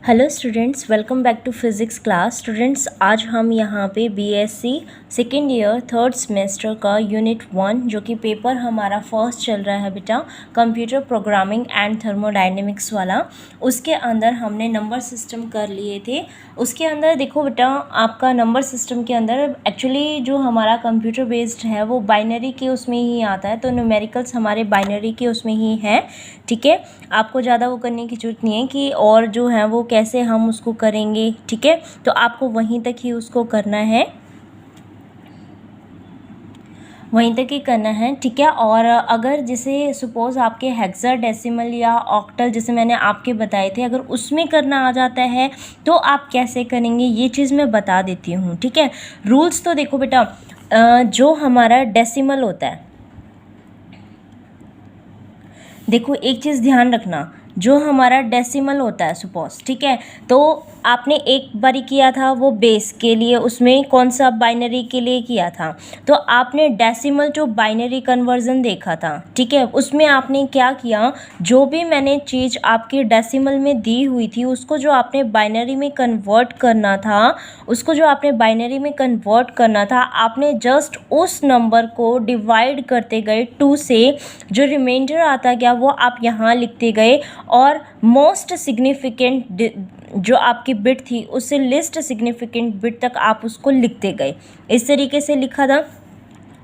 Hello students, welcome back to physics class. Students, आज हम यहाँ पे BSc second year third semester का यूनिट 1 जो कि पेपर हमारा फर्स्ट चल रहा है बेटा, कंप्यूटर प्रोग्रामिंग एंड थर्मोडायनेमिक्स वाला, उसके अंदर हमने नंबर सिस्टम कर लिए थे। उसके अंदर देखो बेटा, आपका नंबर सिस्टम के अंदर एक्चुअली जो हमारा कंप्यूटर बेस्ड है वो बाइनरी के उसमें ही आता है, तो न्यूमेरिकल्स हमारे बाइनरी के उसमें ही है। ठीक है, आपको ज़्यादा वो करने की ज़रूरत नहीं है कि और जो है वो कैसे हम उसको करेंगे। ठीक है, तो आपको वहीं तक ही उसको करना है, वहीं तक ही करना है। ठीक है, और अगर जैसे सपोज़ आपके हेक्साडेसिमल या ऑक्टल जैसे मैंने आपके बताए थे, अगर उसमें करना आ जाता है तो आप कैसे करेंगे ये चीज़ मैं बता देती हूँ। ठीक है, रूल्स तो देखो बेटा, जो हमारा डेसिमल होता है, देखो एक चीज़ ध्यान रखना, जो हमारा डेसिमल होता है सपोज, ठीक है, तो आपने एक बारी किया था वो बेस के लिए, उसमें कौन सा बाइनरी के लिए किया था, तो आपने डेसिमल टू बाइनरी कन्वर्जन देखा था। ठीक है, उसमें आपने क्या किया, जो भी मैंने चीज़ आपकी डेसिमल में दी हुई थी उसको जो आपने बाइनरी में कन्वर्ट करना था, आपने जस्ट उस नंबर को डिवाइड करते गए 2 से, जो रिमाइंडर आता गया वो आप यहाँ लिखते गए, और मोस्ट सिग्निफिकेंट जो आपकी बिट थी उससे लिस्ट सिग्निफिकेंट बिट तक आप उसको लिखते गए। इस तरीके से लिखा था।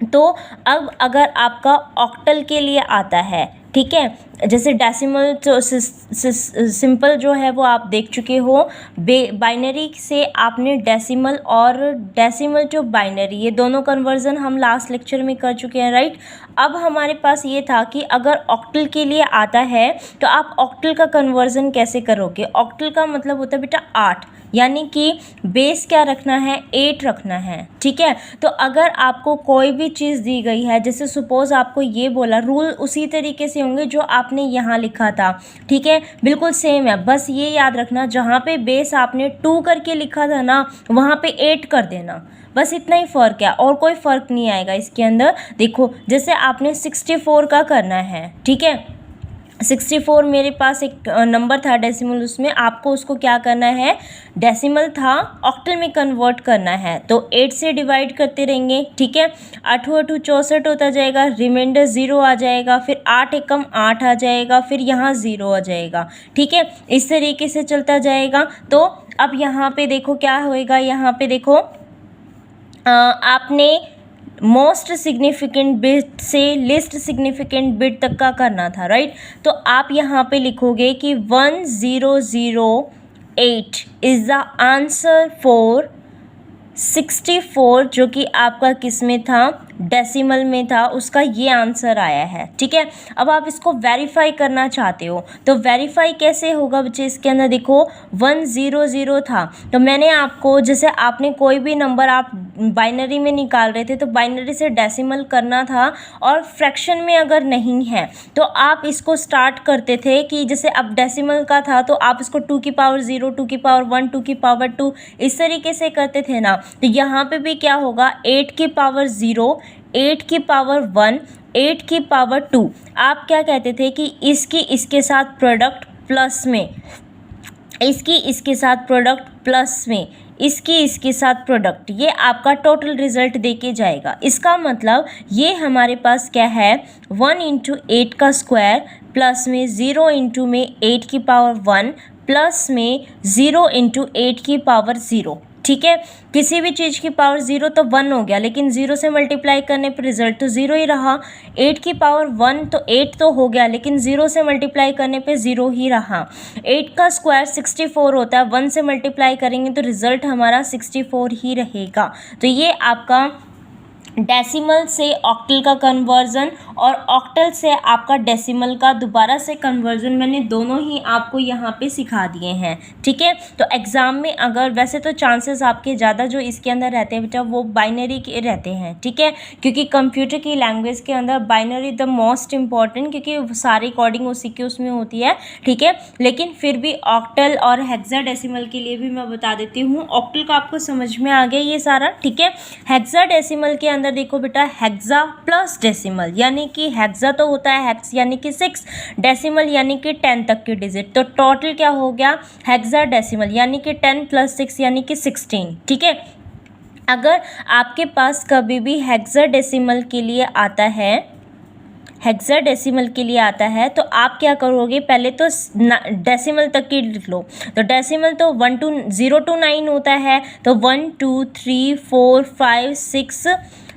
तो अब अगर आपका ऑक्टल के लिए आता है, ठीक है, जैसे डेसिमल तो सिंपल जो है वो आप देख चुके हो, बाइनरी से आपने डेसिमल और डेसिमल टू बाइनरी ये दोनों कन्वर्जन हम लास्ट लेक्चर में कर चुके हैं, राइट। अब हमारे पास ये था कि अगर ऑक्टल के लिए आता है तो आप ऑक्टल का कन्वर्जन कैसे करोगे। ऑक्टल का मतलब होता है बेटा 8, यानी कि बेस क्या रखना है, 8 रखना है। ठीक है, तो अगर आपको कोई भी चीज़ दी गई है, जैसे सपोज आपको ये बोला, रूल उसी तरीके से होंगे जो आपने यहाँ लिखा था। ठीक है, बिल्कुल सेम है, बस ये याद रखना जहाँ पे बेस आपने 2 करके लिखा था ना, वहाँ पे 8 कर देना, बस इतना ही फ़र्क है, और कोई फ़र्क नहीं आएगा इसके अंदर। देखो जैसे आपने 64 का करना है, ठीक है, 64 मेरे पास एक नंबर था डेसिमल, उसमें आपको उसको क्या करना है, डेसिमल था ऑक्टल में कन्वर्ट करना है, तो 8 से डिवाइड करते रहेंगे। ठीक है, 8 8 64 होता जाएगा, रिमाइंडर 0 आ जाएगा, फिर 8 एकम 8 आ जाएगा, फिर यहाँ 0 आ जाएगा। ठीक है, इस तरीके से चलता जाएगा। तो अब यहाँ पे देखो क्या होएगा, यहाँ पे देखो आपने मोस्ट सिग्निफिकेंट बिट से लिस्ट सिग्निफिकेंट बिट तक का करना था, राइट। तो आप यहाँ पे लिखोगे कि 1008 इज़ द आंसर फॉर 64, जो कि आपका किस में था, डेसिमल में था, उसका ये आंसर आया है। ठीक है, अब आप इसको वेरीफाई करना चाहते हो, तो वेरीफाई कैसे होगा बच्चे, इसके अंदर देखो 100 था, तो मैंने आपको, जैसे आपने कोई भी नंबर आप बाइनरी में निकाल रहे थे तो बाइनरी से डेसिमल करना था, और फ्रैक्शन में अगर नहीं है तो आप इसको स्टार्ट करते थे कि जैसे अब डेसिमल का था तो आप इसको 2 की पावर 0, 2 की पावर 1, 2 की पावर 2 इस तरीके से करते थे ना। तो यहाँ पे भी क्या होगा, 8 की पावर 0, 8 की पावर 1, 8 की पावर 2, आप क्या कहते थे कि इसकी इसके साथ प्रोडक्ट प्लस में, इसकी इसके साथ प्रोडक्ट प्लस में, इसकी इसके साथ प्रोडक्ट, ये आपका टोटल रिजल्ट देके जाएगा। इसका मतलब ये हमारे पास क्या है, 1 × 8 का स्क्वायर, प्लस में 0 × में 8 की पावर 1, प्लस में 0 × 8 की पावर 0। ठीक है, किसी भी चीज़ की पावर 0 तो 1 हो गया, लेकिन 0 से मल्टीप्लाई करने पर रिजल्ट तो 0 ही रहा। 8 की पावर 1 तो 8 तो हो गया, लेकिन 0 से मल्टीप्लाई करने पे 0 ही रहा। 8 का स्क्वायर 64 होता है, 1 से मल्टीप्लाई करेंगे तो रिजल्ट हमारा 64 ही रहेगा। तो ये आपका डेसिमल से ऑक्टल का कन्वर्जन और ऑक्टल से आपका डेसिमल का दोबारा से कन्वर्जन, मैंने दोनों ही आपको यहाँ पे सिखा दिए हैं। ठीक है, तो एग्ज़ाम में अगर, वैसे तो चांसेस आपके ज़्यादा जो इसके अंदर रहते हैं बेटा वो बाइनरी के रहते हैं। ठीक है, क्योंकि कंप्यूटर की लैंग्वेज के अंदर बाइनरी द मोस्ट इम्पॉर्टेंट, क्योंकि सारी कोडिंग उसी की उसमें होती है। ठीक है, लेकिन फिर भी ऑक्टल और हेक्साडेसिमल के लिए भी मैं बता देती हूँ। ऑक्टल का आपको समझ में आ गया ये सारा। ठीक है, हेक्साडेसिमल के अंदर अंदर देखो बेटा हेक्सा प्लस डेसिमल, यानी कि हेक्सा तो होता है हेक्स यानी कि 6, डेसिमल यानी कि 10 तक की डिजिट, तो टोटल क्या हो गया हेक्सा डेसिमल यानी कि 10 + 6 यानी कि 16। ठीक है, अगर आपके पास कभी भी हेक्साडेसिमल के लिए आता है, हेक्साडेसिमल के लिए आता है तो आप क्या करोगे, पहले तो डेसिमल तक की लिख लो। तो डेसिमल तो 0 to 9 होता है, तो 1 2 3 4 5 6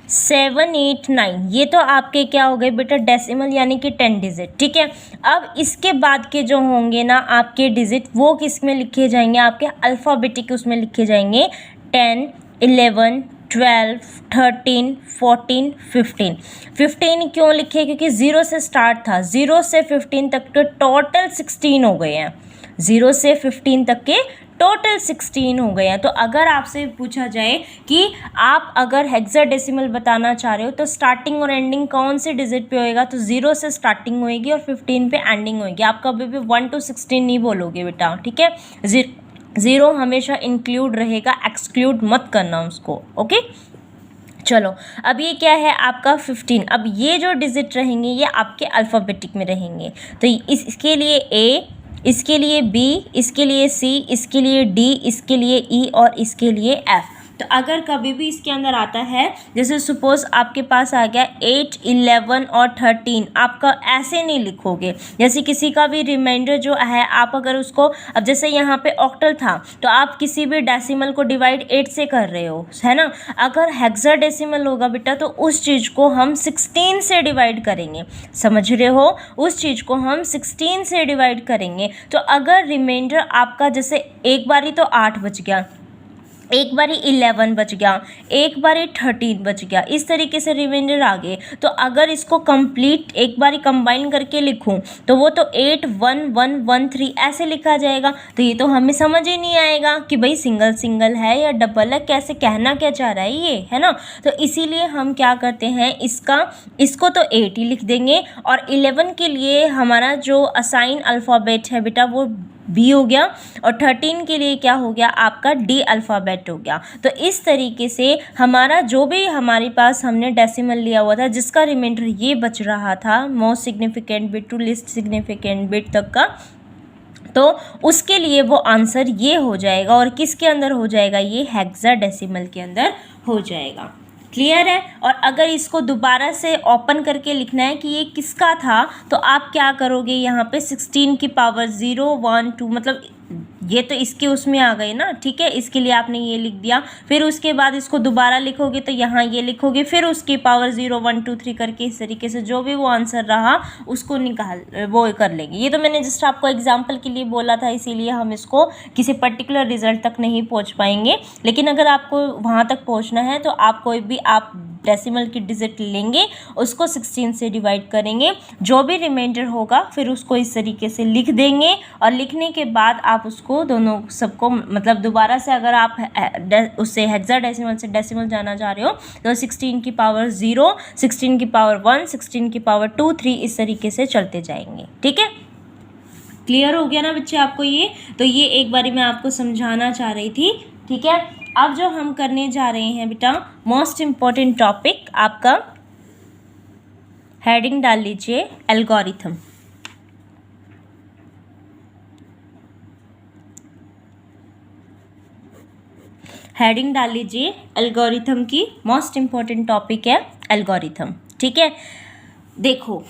7 8 9, ये तो आपके क्या हो गए बेटा डेसिमल यानी कि 10 डिजिट। ठीक है, अब इसके बाद के जो होंगे ना आपके डिजिट वो किस में लिखे जाएंगे, आपके अल्फ़ाबेटिक उसमें लिखे जाएंगे, 10 11 12 13 14 15। 15 क्यों लिखे, क्योंकि 0 से स्टार्ट था, 0 से 15 तक के टोटल 16 हो गए हैं, 0 से 15 तक के टोटल 16 हो गए हैं। तो अगर आपसे पूछा जाए कि आप अगर हेक्साडेसिमल बताना चाह रहे हो तो स्टार्टिंग और एंडिंग कौन से डिजिट पे होएगा, तो 0 से स्टार्टिंग होएगी और 15 पे एंडिंग होएगी। आप कभी भी 1 to 16 नहीं बोलोगे बेटा। ठीक है, 0 हमेशा इंक्लूड रहेगा, एक्सक्लूड मत करना उसको। ओके, चलो अब ये क्या है आपका 15। अब ये जो डिजिट रहेंगे ये आपके अल्फ़ाबेटिक में रहेंगे, तो इसके लिए A, इसके लिए B, इसके लिए C, इसके लिए D, इसके लिए E और इसके लिए F। तो अगर कभी भी इसके अंदर आता है, जैसे सपोज आपके पास आ गया 8 11 और 13, आपका ऐसे नहीं लिखोगे, जैसे किसी का भी रिमाइंडर जो है आप अगर उसको, अब जैसे यहाँ पे ऑक्टल था तो आप किसी भी डेसिमल को डिवाइड 8 से कर रहे हो, है ना। अगर हेक्साडेसिमल होगा बेटा तो उस चीज़ को हम 16 से डिवाइड करेंगे, समझ रहे हो, उस चीज़ को हम 16 से डिवाइड करेंगे। तो अगर रिमाइंडर आपका जैसे एक बारी तो 8 बच गया, एक बारी 11 बच गया, एक बारी 13 बच गया, इस तरीके से रिमाइंडर आ गए। तो अगर इसको कंप्लीट एक बारी कंबाइन करके लिखूं तो वो तो 8 1 1 1 3 ऐसे लिखा जाएगा। तो ये तो हमें समझ ही नहीं आएगा कि भाई सिंगल सिंगल है या डबल है, कैसे कहना क्या चाह रहा है ये, है ना। तो इसीलिए हम क्या करते हैं, इसको तो 8 ही लिख देंगे, और 11 के लिए हमारा जो असाइन अल्फ़ाबेट है बेटा वो B हो गया, और 13 के लिए क्या हो गया आपका D अल्फ़ाबेट हो गया। तो इस तरीके से हमारा जो भी हमारे पास हमने डेसिमल लिया हुआ था जिसका रिमाइंडर ये बच रहा था, most significant bit to least significant bit तक का, तो उसके लिए वो आंसर ये हो जाएगा। और किसके अंदर हो जाएगा, ये हेक्साडेसिमल के अंदर हो जाएगा। क्लियर है। और अगर इसको दोबारा से ओपन करके लिखना है कि ये किसका था, तो आप क्या करोगे, यहाँ पे 16 की पावर 0 1 2, मतलब ये तो इसके उसमें आ गए ना। ठीक है, इसके लिए आपने ये लिख दिया, फिर उसके बाद इसको दोबारा लिखोगे तो यहाँ ये लिखोगे, फिर उसकी पावर 0 1 2 3 करके इस तरीके से जो भी वो आंसर रहा उसको निकाल वो कर लेंगे। ये तो मैंने जस्ट आपको एग्जाम्पल के लिए बोला था, इसीलिए हम इसको किसी पर्टिकुलर रिजल्ट तक नहीं पहुँच पाएंगे। लेकिन अगर आपको वहाँ तक पहुँचना है तो आप कोई भी आप डेसिमल की डिजिट लेंगे, उसको 16 से डिवाइड करेंगे, जो भी रिमाइंडर होगा फिर उसको इस तरीके से लिख देंगे। और लिखने के बाद आप उसको दोनों सबको मतलब दोबारा से अगर आप उससे हेक्साडेसिमल से डेसिमल जाना चाह रहे हो तो 16 की पावर 0, 16 की पावर 1, 16 की पावर 2 3 इस तरीके से चलते जाएंगे। ठीक है, क्लियर हो गया ना बच्चे आपको ये। तो ये एक बारी मैं आपको समझाना चाह रही थी। ठीक है, अब जो हम करने जा रहे हैं बेटा मोस्ट इम्पॉर्टेंट टॉपिक, आपका हेडिंग डाल लीजिए एल्गोरिथम। हेडिंग डाल लीजिए एल्गोरिथम की, मोस्ट इम्पॉर्टेंट टॉपिक है एल्गोरिथम। ठीक है, देखो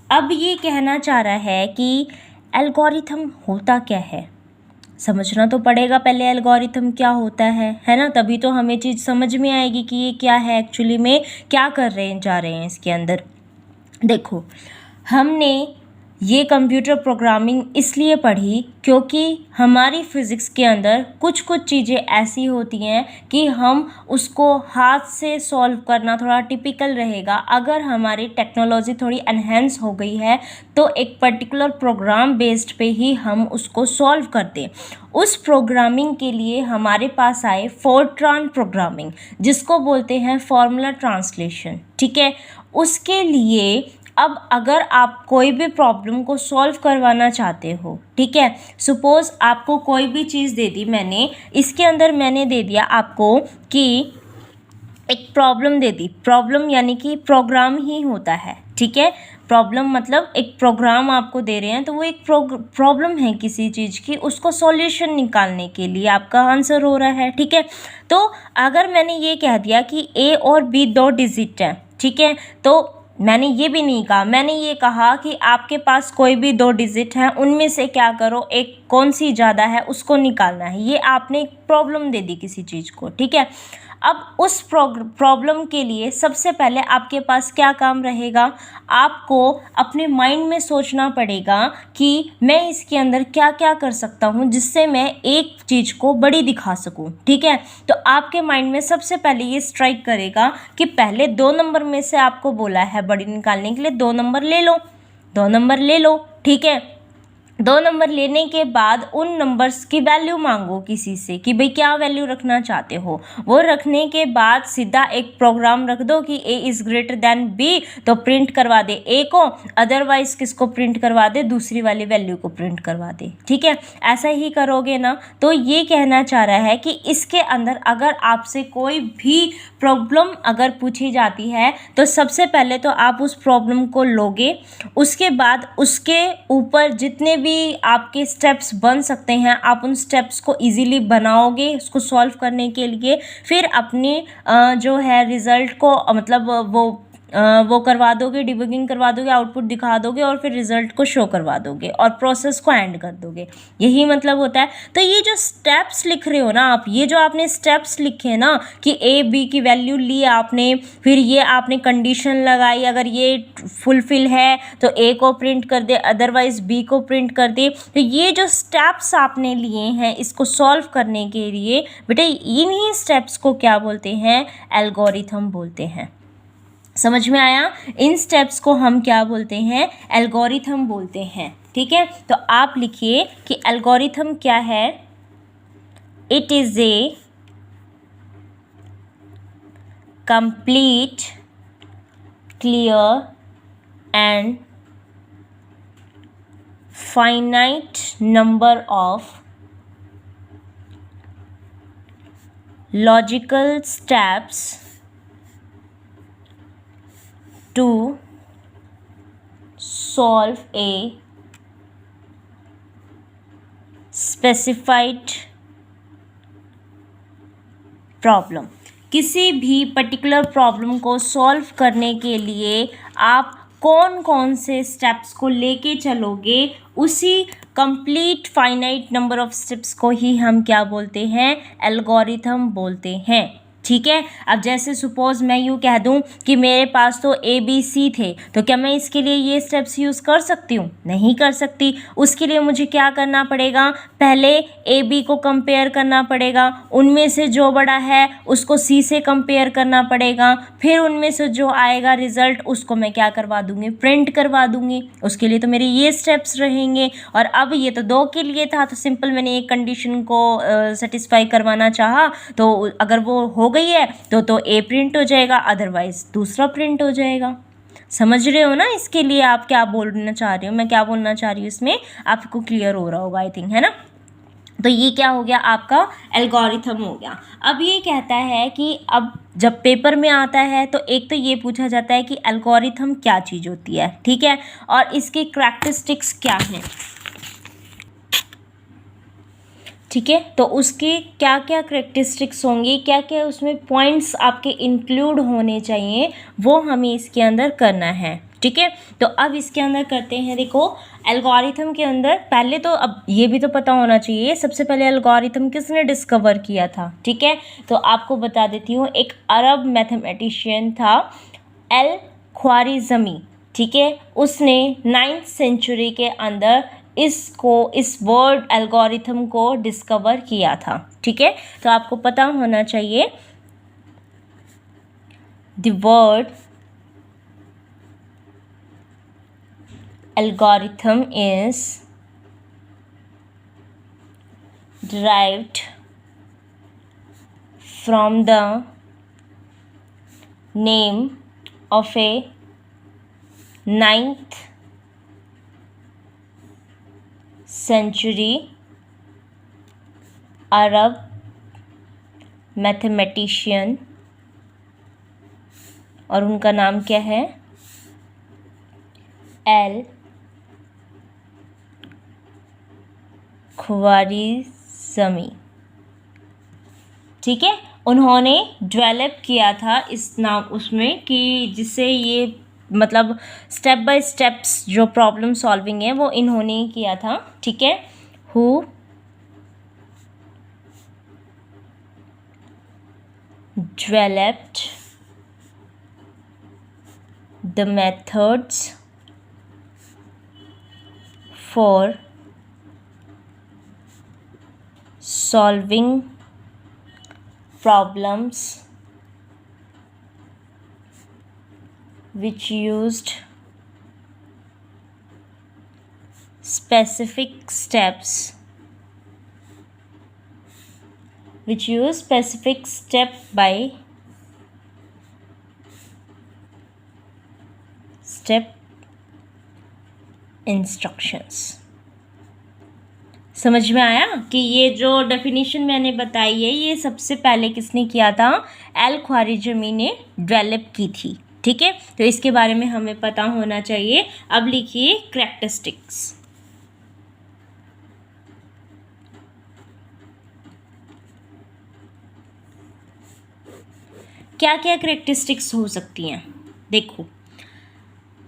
अब ये कहना चाह रहा है कि एल्गोरिथम होता क्या है, समझना तो पड़ेगा पहले एल्गोरिथम क्या होता है ना, तभी तो हमें चीज़ समझ में आएगी कि ये क्या है, एक्चुअली में क्या कर रहे जा रहे हैं इसके अंदर। देखो हमने ये कंप्यूटर प्रोग्रामिंग इसलिए पढ़ी क्योंकि हमारी फ़िज़िक्स के अंदर कुछ कुछ चीज़ें ऐसी होती हैं कि हम उसको हाथ से सॉल्व करना थोड़ा टिपिकल रहेगा। अगर हमारी टेक्नोलॉजी थोड़ी एनहेंस हो गई है तो एक पर्टिकुलर प्रोग्राम बेस्ड पे ही हम उसको सॉल्व करते। उस प्रोग्रामिंग के लिए हमारे पास आए फोरट्रान प्रोग्रामिंग, जिसको बोलते हैं फॉर्मूला ट्रांसलेशन। ठीक है, उसके लिए अब अगर आप कोई भी प्रॉब्लम को सॉल्व करवाना चाहते हो, ठीक है, सपोज़ आपको कोई भी चीज़ दे दी मैंने, इसके अंदर मैंने दे दिया आपको कि एक प्रॉब्लम दे दी। प्रॉब्लम यानी कि प्रोग्राम ही होता है, ठीक है। प्रॉब्लम मतलब एक प्रोग्राम आपको दे रहे हैं तो वो एक प्रॉब्लम है किसी चीज़ की, उसको सॉल्यूशन निकालने के लिए आपका आंसर हो रहा है, ठीक है। तो अगर मैंने ये कह दिया कि ए और बी 2 डिजिट हैं, ठीक है, तो मैंने ये भी नहीं कहा, मैंने ये कहा कि आपके पास कोई भी 2 डिजिट हैं, उनमें से क्या करो, एक कौन सी ज़्यादा है उसको निकालना है। ये आपने एक प्रॉब्लम दे दी किसी चीज़ को, ठीक है। अब उस प्रॉब्लम के लिए सबसे पहले आपके पास क्या काम रहेगा, आपको अपने माइंड में सोचना पड़ेगा कि मैं इसके अंदर क्या क्या कर सकता हूँ जिससे मैं एक चीज़ को बड़ी दिखा सकूँ, ठीक है। तो आपके माइंड में सबसे पहले ये स्ट्राइक करेगा कि पहले 2 नंबर में से आपको बोला है बड़ी निकालने के लिए, 2 नंबर ले लो, 2 नंबर ले लो, ठीक है। 2 नंबर लेने के बाद उन नंबर्स की वैल्यू मांगो किसी से कि भाई क्या वैल्यू रखना चाहते हो। वो रखने के बाद सीधा एक प्रोग्राम रख दो कि A is greater than B, तो प्रिंट करवा दे ए को, अदरवाइज किसको प्रिंट करवा दे, दूसरी वाली वैल्यू को प्रिंट करवा दे, ठीक है। ऐसा ही करोगे ना। तो ये कहना चाह रहा है कि इसके अंदर अगर आपसे कोई भी प्रॉब्लम अगर पूछी जाती है तो सबसे पहले तो आप उस प्रॉब्लम को लोगे, उसके बाद उसके ऊपर जितने भी आपके स्टेप्स बन सकते हैं आप उन स्टेप्स को इजीली बनाओगे उसको सॉल्व करने के लिए। फिर अपनी जो है रिज़ल्ट को मतलब वो करवा दोगे, डिबगिंग करवा दोगे, आउटपुट दिखा दोगे और फिर रिज़ल्ट को शो करवा दोगे और प्रोसेस को एंड कर दोगे। यही मतलब होता है। तो ये जो स्टेप्स लिख रहे हो ना आप, ये जो आपने स्टेप्स लिखे ना कि ए बी की वैल्यू ली आपने, फिर ये आपने कंडीशन लगाई, अगर ये फुलफिल है तो ए को प्रिंट कर दे, अदरवाइज बी को प्रिंट कर दे। तो ये जो स्टेप्स आपने लिए हैं इसको सॉल्व करने के लिए, बेटा इन्हीं स्टेप्स को क्या बोलते हैं, एल्गोरिथम बोलते हैं। समझ में आया। इन स्टेप्स को हम क्या बोलते हैं, एल्गोरिथम बोलते हैं, ठीक है। तो आप लिखिए कि एल्गोरिथम क्या है, it is a complete, clear and finite number of logical steps to solve a specified problem. किसी भी पर्टिकुलर प्रॉब्लम को सॉल्व करने के लिए आप कौन कौन से स्टेप्स को लेके चलोगे, उसी complete finite number of steps को ही हम क्या बोलते हैं, एल्गोरिथम बोलते हैं, ठीक है। अब जैसे सपोज मैं यूँ कह दूँ कि मेरे पास तो ए बी सी थे, तो क्या मैं इसके लिए ये स्टेप्स यूज़ कर सकती हूँ, नहीं कर सकती। उसके लिए मुझे क्या करना पड़ेगा, पहले ए बी को कंपेयर करना पड़ेगा, उनमें से जो बड़ा है उसको सी से कंपेयर करना पड़ेगा, फिर उनमें से जो आएगा रिज़ल्ट उसको मैं क्या करवा दूँगी, प्रिंट करवा दूँगी। उसके लिए तो मेरे ये स्टेप्स रहेंगे। और अब ये तो 2 के लिए था, तो सिंपल मैंने एक कंडीशन को सेटिस्फाई करवाना चाहा, तो अगर वो हो गई है तो ए प्रिंट हो जाएगा, अदरवाइज दूसरा प्रिंट हो जाएगा। समझ रहे हो ना इसके लिए आप क्या बोलना चाह रही हो, मैं क्या बोलना चाह रही हूँ, इसमें आपको क्लियर हो रहा होगा आई थिंक, है ना। तो ये क्या हो गया, आपका एल्गोरिथम हो गया। अब ये कहता है कि अब जब पेपर में आता है तो एक तो ये पूछा जाता है कि एल्गोरिथम क्या चीज़ होती है, ठीक है, और इसकी करैक्टरिस्टिक्स क्या हैं, ठीक है। तो उसके क्या क्या करैक्टरिस्टिक्स होंगी, क्या क्या उसमें पॉइंट्स आपके इंक्लूड होने चाहिए, वो हमें इसके अंदर करना है, ठीक है। तो अब इसके अंदर करते हैं, देखो एल्गोरिथम के अंदर पहले तो अब ये भी तो पता होना चाहिए सबसे पहले एल्गोरिथम किसने डिस्कवर किया था, ठीक है। तो आपको बता देती हूँ, एक अरब मैथमेटिशियन था एल ख्वारिज़मी, ठीक है। उसने 9th सेंचुरी के अंदर इस वर्ड एल्गोरिथम को डिस्कवर किया था, ठीक है। तो आपको पता होना चाहिए the word algorithm is derived from the name of a 9th century Arab mathematician और उनका नाम क्या है, एल ख्वारिज़मी। ठीक है, उन्होंने डेवलप किया था इस नाम उसमें कि जिससे ये मतलब स्टेप बाय स्टेप्स जो प्रॉब्लम सॉल्विंग है वो इन्होंने ही किया था। ठीक है, who developed the methods for solving problems which used specific steps step by step instructions। समझ में आया कि ये जो डेफिनेशन मैंने बताई है ये सबसे पहले किसने किया था, एल ख्वारिज़मी ने डेवलप की थी। ठीक है, तो इसके बारे में हमें पता होना चाहिए। अब लिखिए कैरेक्टरिस्टिक्स। क्या क्या कैरेक्टरिस्टिक्स हो सकती हैं, देखो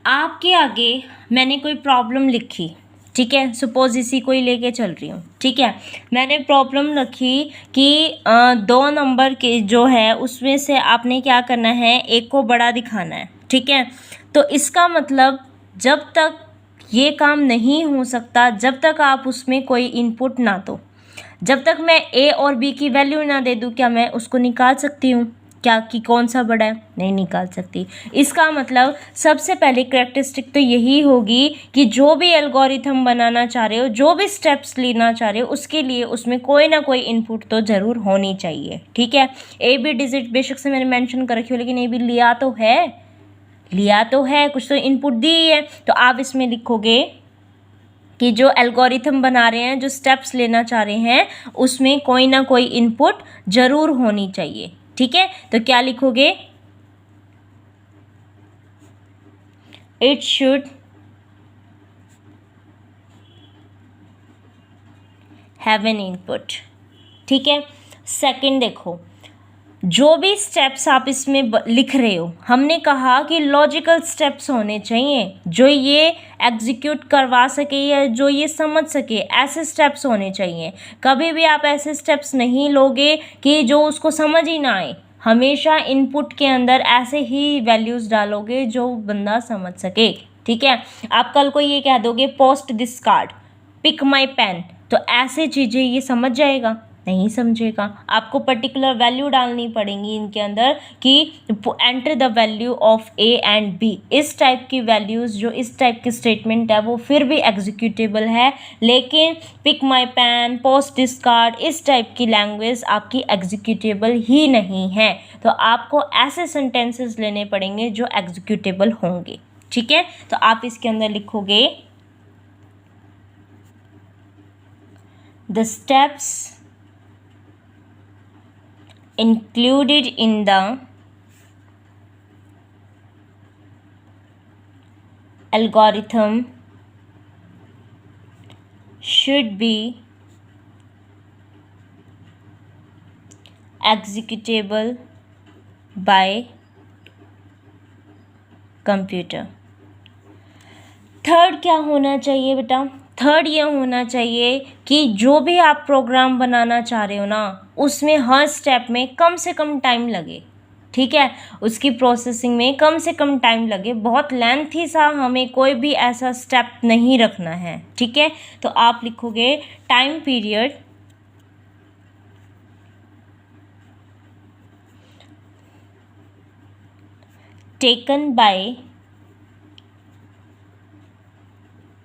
आपके आगे मैंने कोई प्रॉब्लम लिखी, ठीक है, सपोज इसी को ही लेके चल रही हूँ। ठीक है, मैंने प्रॉब्लम रखी कि 2 नंबर के जो है उसमें से आपने क्या करना है, एक को बड़ा दिखाना है। ठीक है, तो इसका मतलब जब तक ये काम नहीं हो सकता जब तक आप उसमें कोई इनपुट ना दो, जब तक मैं ए और बी की वैल्यू ना दे दूँ, क्या मैं उसको निकाल सकती हूँ क्या कि कौन सा बड़ा है, नहीं निकाल सकती। इसका मतलब सबसे पहले कैरेक्टरिस्टिक तो यही होगी कि जो भी एल्गोरिथम बनाना चाह रहे हो, जो भी स्टेप्स लेना चाह रहे हो, उसके लिए उसमें कोई ना कोई इनपुट तो ज़रूर होनी चाहिए। ठीक है, ए बी डिजिट बेशक से मैंने मेंशन कर रखी हो, लेकिन ए बी लिया तो है, कुछ तो इनपुट दी है। तो आप इसमें लिखोगे कि जो एल्गोरिथम बना रहे हैं, जो स्टेप्स लेना चाह रहे हैं, उसमें कोई ना कोई इनपुट ज़रूर होनी चाहिए। ठीक है, तो क्या लिखोगे, it should have an input. ठीक है, सेकंड देखो, जो भी स्टेप्स आप इसमें लिख रहे हो, हमने कहा कि लॉजिकल स्टेप्स होने चाहिए जो ये एग्जीक्यूट करवा सके या जो ये समझ सके, ऐसे स्टेप्स होने चाहिए। कभी भी आप ऐसे स्टेप्स नहीं लोगे कि जो उसको समझ ही ना आए। हमेशा इनपुट के अंदर ऐसे ही वैल्यूज़ डालोगे जो बंदा समझ सके। ठीक है, आप कल को ये कह दोगे post this card, pick my pen, तो ऐसे चीज़ें ये समझ जाएगा, नहीं समझेगा। आपको पर्टिकुलर वैल्यू डालनी पड़ेंगी इनके अंदर कि enter the value of A and B. इस टाइप की वैल्यूज़, जो इस टाइप की स्टेटमेंट है वो फिर भी एग्जीक्यूटेबल है, लेकिन pick my pen, post this card, इस टाइप की लैंग्वेज आपकी एग्जीक्यूटेबल ही नहीं है। तो आपको ऐसे सेंटेंसेस लेने पड़ेंगे जो एग्जीक्यूटेबल होंगे। ठीक है, तो आप इसके अंदर लिखोगे the steps included in the algorithm should be executable by computer। Third क्या होना चाहिए बेटा, थर्ड ये होना चाहिए कि जो भी आप प्रोग्राम बनाना चाह रहे हो ना, उसमें हर स्टेप में कम से कम टाइम लगे। ठीक है, उसकी प्रोसेसिंग में कम से कम टाइम लगे, बहुत लेंथी सा हमें कोई भी ऐसा स्टेप नहीं रखना है। ठीक है, तो आप लिखोगे time period taken by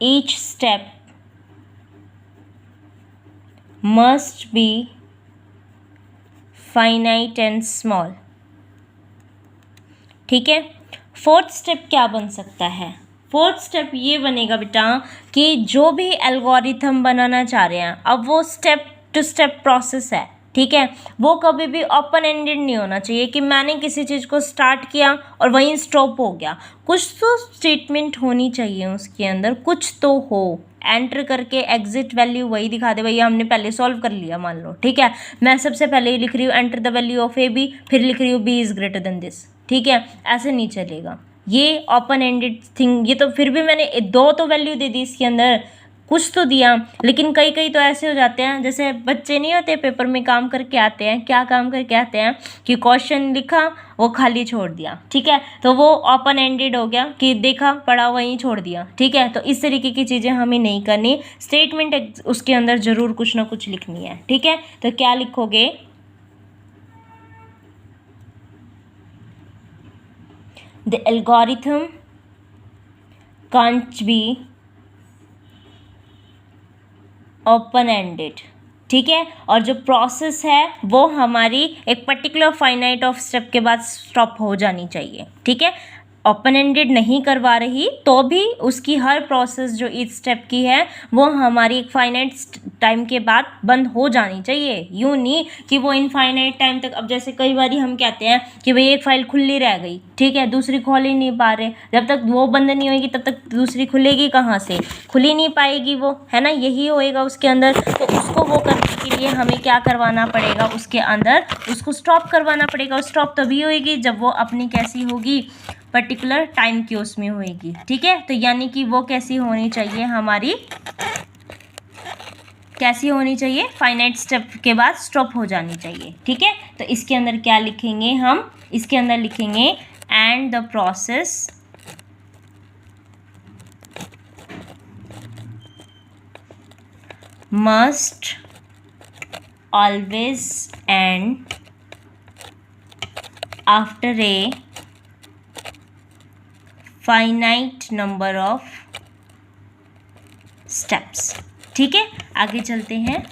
each step must be finite and small। ठीक है, फोर्थ स्टेप क्या बन सकता है, फोर्थ स्टेप ये बनेगा बेटा कि जो भी एल्गोरिथम बनाना चाह रहे हैं, अब वो स्टेप टू स्टेप प्रोसेस है। ठीक है, वो कभी भी ओपन एंडेड नहीं होना चाहिए कि मैंने किसी चीज़ को स्टार्ट किया और वहीं स्टॉप हो गया। कुछ तो स्टेटमेंट होनी चाहिए उसके अंदर, कुछ तो हो। एंटर करके एग्जिट वैल्यू वही दिखा दे, भैया हमने पहले सॉल्व कर लिया मान लो, ठीक है। मैं सबसे पहले ही लिख रही हूँ enter the value of A B, फिर लिख रही हूँ B is greater then this, ठीक है। ऐसे नहीं चलेगा, ये ओपन एंडेड थिंग। ये तो फिर भी मैंने दो तो वैल्यू दे दी इसके अंदर, कुछ तो दिया। लेकिन कई कई तो ऐसे हो जाते हैं, जैसे बच्चे नहीं होते पेपर में काम करके आते हैं, क्या काम करके आते हैं कि क्वेश्चन लिखा वो खाली छोड़ दिया, ठीक है, तो वो ओपन एंडेड हो गया कि देखा पढ़ा वहीं छोड़ दिया, ठीक है। तो इस तरीके की चीज़ें हमें नहीं करनी, स्टेटमेंट उसके अंदर ज़रूर कुछ ना कुछ लिखनी है, ठीक है। तो क्या लिखोगे, the algorithm can't be open ended, ठीक है। और जो प्रोसेस है वो हमारी एक पर्टिकुलर फाइनाइट ऑफ स्टेप के बाद स्टॉप हो जानी चाहिए, ठीक है। ओपन एंडेड नहीं करवा रही तो भी उसकी हर प्रोसेस जो इस स्टेप की है वो हमारी एक फाइनाइट टाइम के बाद बंद हो जानी चाहिए। यूँ नहीं कि वो इनफाइनाइट टाइम तक, अब जैसे कई बार हम कहते हैं कि भाई एक फ़ाइल खुली रह गई, ठीक है, दूसरी खोल ही नहीं पा रहे, जब तक वो बंद नहीं होगी तब तक दूसरी खुलेगी कहाँ से, खुल ही नहीं पाएगी वो, है ना, यही होएगा उसके अंदर। तो उसको वो करने के लिए हमें क्या करवाना पड़ेगा, उसके अंदर उसको स्टॉप करवाना पड़ेगा। और स्टॉप तभी होएगी जब वो अपनी कैसी होगी, पर्टिकुलर टाइम की उसमें होएगी, ठीक है। तो यानी कि वो कैसी होनी चाहिए, हमारी कैसी होनी चाहिए, फाइनाइट स्टेप के बाद स्टॉप हो जानी चाहिए, ठीक है। तो इसके अंदर क्या लिखेंगे हम, इसके अंदर लिखेंगे and the process must always and after a finite number of steps, ठीक है। आगे चलते हैं।